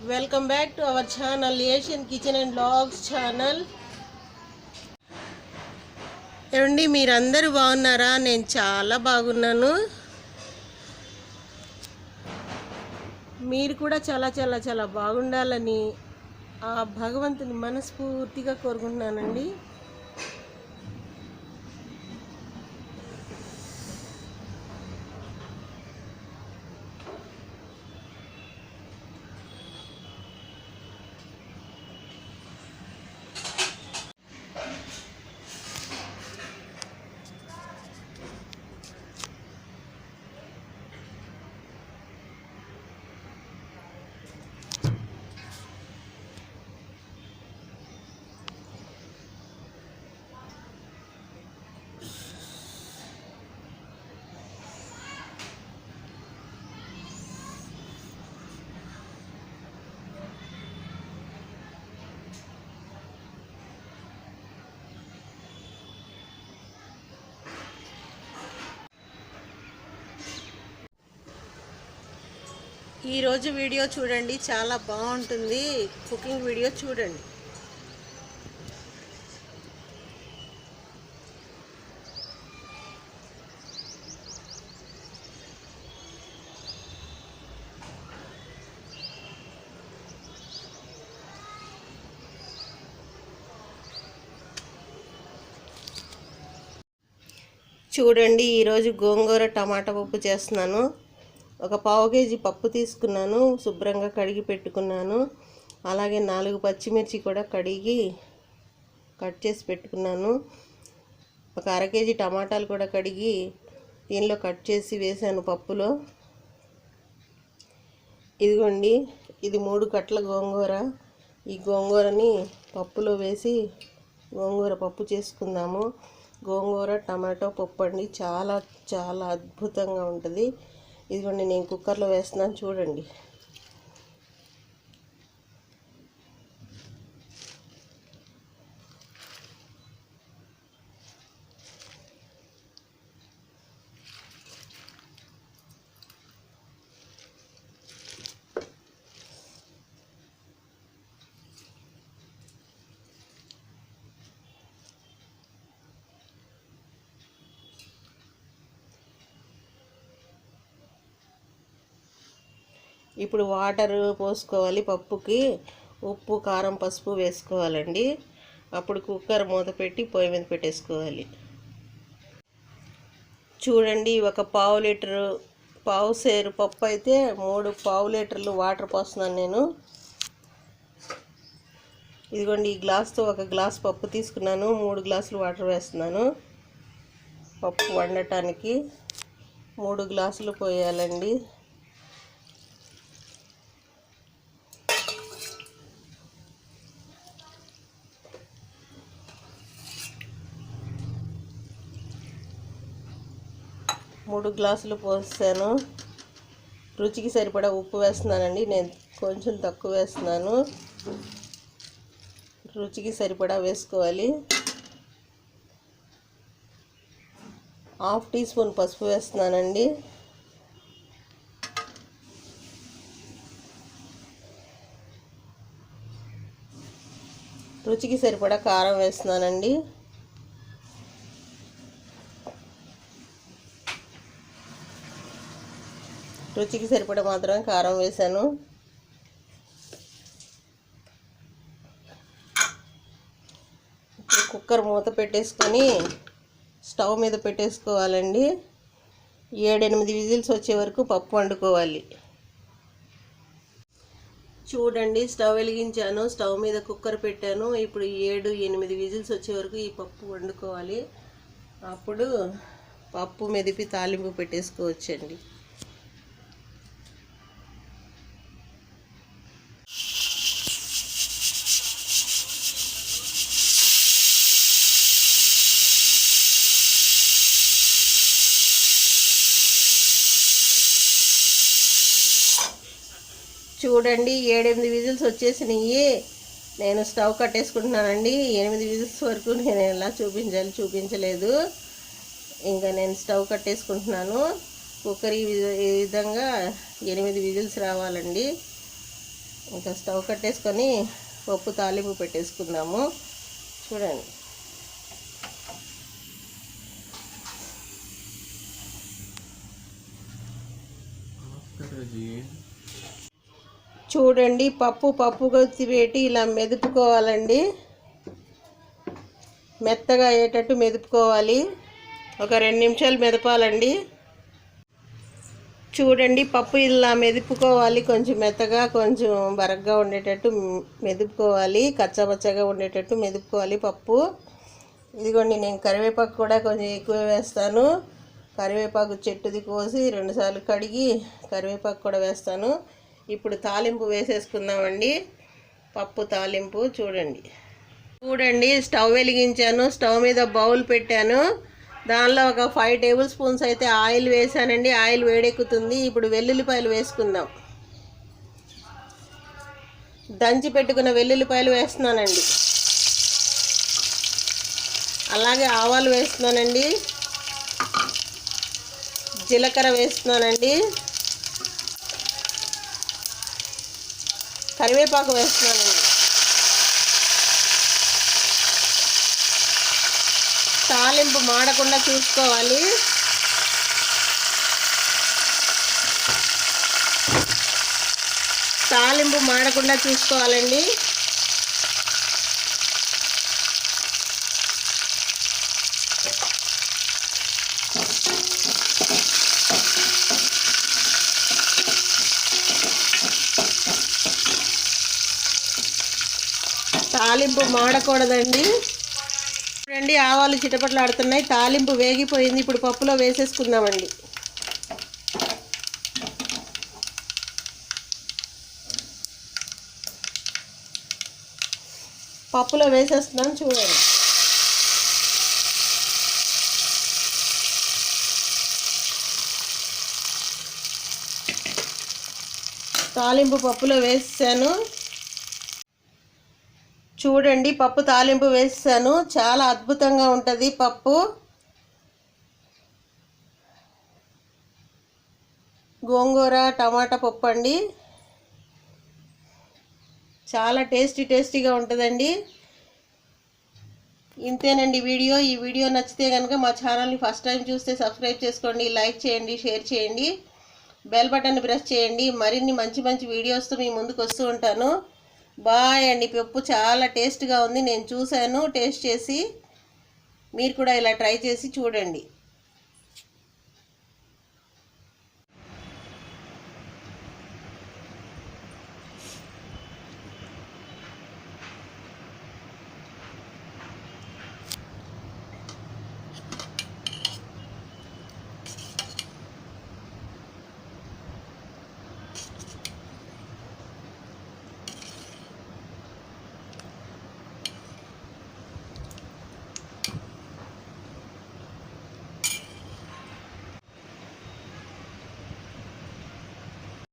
Welcome back to our channel Asian kitchen and blogs channel. ఏమండి, మీరందరూ బాగున్నారా? నేను చాలా బాగున్నాను. మీరు కూడా చాలా చాలా చాలా బాగుండాలని ఆ భగవంతుని మనస్ఫూర్తిగా కోరుకుంటున్నానండి. ఈరోజు వీడియో చూడండి, చాలా బాగుంటుంది. కుకింగ్ వీడియో చూడండి. చూడండి, ఈరోజు గోంగూర టమాటా పప్పు చేస్తున్నాను. ఒక పావు కేజీ పప్పు తీసుకున్నాను, శుభ్రంగా కడిగి పెట్టుకున్నాను. అలాగే 4 పచ్చిమిర్చి కూడా కడిగి కట్ చేసి పెట్టుకున్నాను. ఒక అర కేజీ టమాటాలు కూడా కడిగి దీనిలో కట్ చేసి వేసాను పప్పులో. ఇదిగోండి, ఇది 3 కట్టల గోంగూర. ఈ గోంగూరని పప్పులో వేసి గోంగూర పప్పు చేసుకుందాము. గోంగూర టమాటో పప్పు అండి, చాలా చాలా అద్భుతంగా ఉంటుంది. ఇదిగోండి, నేను కుక్కర్లో వేస్తున్నాను చూడండి. ఇప్పుడు వాటర్ పోసుకోవాలి. పప్పుకి ఉప్పు, కారం, పసుపు వేసుకోవాలండి. అప్పుడు కుక్కర్ మూత పెట్టి పొయ్యి మీద పెట్టేసుకోవాలి. చూడండి, ఒక పావు సేరు పప్పు అయితే 3 పావు లీటర్లు వాటర్ పోస్తున్నాను నేను. ఇదిగోండి, ఈ గ్లాస్తో 1 గ్లాస్ పప్పు తీసుకున్నాను, 3 గ్లాసులు వాటర్ వేస్తున్నాను. పప్పు వండటానికి 3 గ్లాసులు పోయాలండి. మూడు గ్లాసులు పోసాను. రుచికి సరిపడా ఉప్పు వేస్తున్నానండి. నేను కొంచెం తక్కువ వేస్తున్నాను, రుచికి సరిపడా వేసుకోవాలి. 1/2 టీ స్పూన్ పసుపు వేస్తున్నానండి. రుచికి సరిపడా కారం వేస్తున్నానండి. రుచికి సరిపడా మాత్రం కారం వేసాను. ఇప్పుడు కుక్కర్ మూత పెట్టేసుకొని స్టవ్ మీద పెట్టేసుకోవాలండి. 7-8 విజిల్స్ వచ్చే వరకు పప్పు వండుకోవాలి. చూడండి, స్టవ్ వెలిగించాను, స్టవ్ మీద కుక్కర్ పెట్టాను. ఇప్పుడు 7-8 విజిల్స్ వచ్చే వరకు ఈ పప్పు వండుకోవాలి. అప్పుడు పప్పు మెదిపి తాలింపు పెట్టేసుకోవచ్చండి. చూడండి, 7-8 విజిల్స్ వచ్చేసినాయి. నేను స్టవ్ కట్టేసుకుంటున్నానండి. 8 విజిల్స్ వరకు నేను ఎలా చూపించలేదు. ఇంకా నేను స్టవ్ కట్టేసుకుంటున్నాను. కుక్కర్ ఈ విధంగా 8 విజిల్స్ రావాలండి. ఇంకా స్టవ్ కట్టేసుకొని పప్పు తాలింపు పెట్టేసుకుందాము. చూడండి, చూడండి పప్పు కొద్ది పెట్టి ఇలా మెదుపుకోవాలండి. మెత్తగా అయ్యేటట్టు మెదుపుకోవాలి. ఒక 2 నిమిషాలు మెదపాలండి. చూడండి, పప్పు ఇలా మెదుపుకోవాలి. కొంచెం మెత్తగా, కొంచెం బరగ్గా ఉండేటట్టు మెదుపుకోవాలి. కచ్చాపచ్చగా ఉండేటట్టు మెదుపుకోవాలి పప్పు. ఇదిగోండి, నేను కరివేపాకు కూడా కొంచెం ఎక్కువ వేస్తాను. కరివేపాకు చెట్టుది కోసి 2 సార్లు కడిగి కరివేపాకు కూడా వేస్తాను. ఇప్పుడు తాలింపు వేసేసుకుందామండి. పప్పు తాలింపు చూడండి. స్టవ్ వెలిగించాను. స్టవ్ మీద బౌల్ పెట్టాను. దానిలో ఒక 5 టేబుల్ స్పూన్స్ అయితే ఆయిల్ వేసానండి. ఆయిల్ వేడెక్కుతుంది. ఇప్పుడు వెల్లుల్లిపాయలు వేసుకుందాం. దంచి పెట్టుకున్న వెల్లుల్లిపాయలు వేస్తున్నానండి. అలాగే ఆవాలు వేస్తున్నానండి. జీలకర్ర వేస్తున్నానండి. కరివేపాకు వేస్తున్నానండి. తాలింపు మాడకుండా చూసుకోవాలి. తాలింపు మాడకుండా చూసుకోవాలండి. తాలింపు మాడకూడదండి. చూడండి, ఆవాలు చిటపట్లాడుతున్నాయి. తాలింపు వేగిపోయింది. ఇప్పుడు పప్పులో వేసేసుకుందామండి. పప్పులో వేసేస్తున్నాను. చూడండి, తాలింపు పప్పులో వేసాను. చూడండి, పప్పు తాలింపు వేసాను. చాలా అద్భుతంగా ఉంటుంది పప్పు. గోంగూర టమాటా పప్పు అండి. చాలా టేస్టీగా ఉంటుందండి. ఇంతేనండి వీడియో. ఈ వీడియో నచ్చితే కనుక మా ఛానల్ని ఫస్ట్ టైం చూస్తే సబ్స్క్రైబ్ చేసుకోండి, లైక్ చేయండి, షేర్ చేయండి, బెల్ బటన్ ప్రెస్ చేయండి. మరిన్ని మంచి వీడియోస్తో మీ ముందుకు వస్తూ ఉంటాను. బాయ్ అండి. పప్పు చాలా టేస్ట్గా ఉంది. నేను చూశాను, టేస్ట్ చేసి. మీరు కూడా ఇలా ట్రై చేసి చూడండి.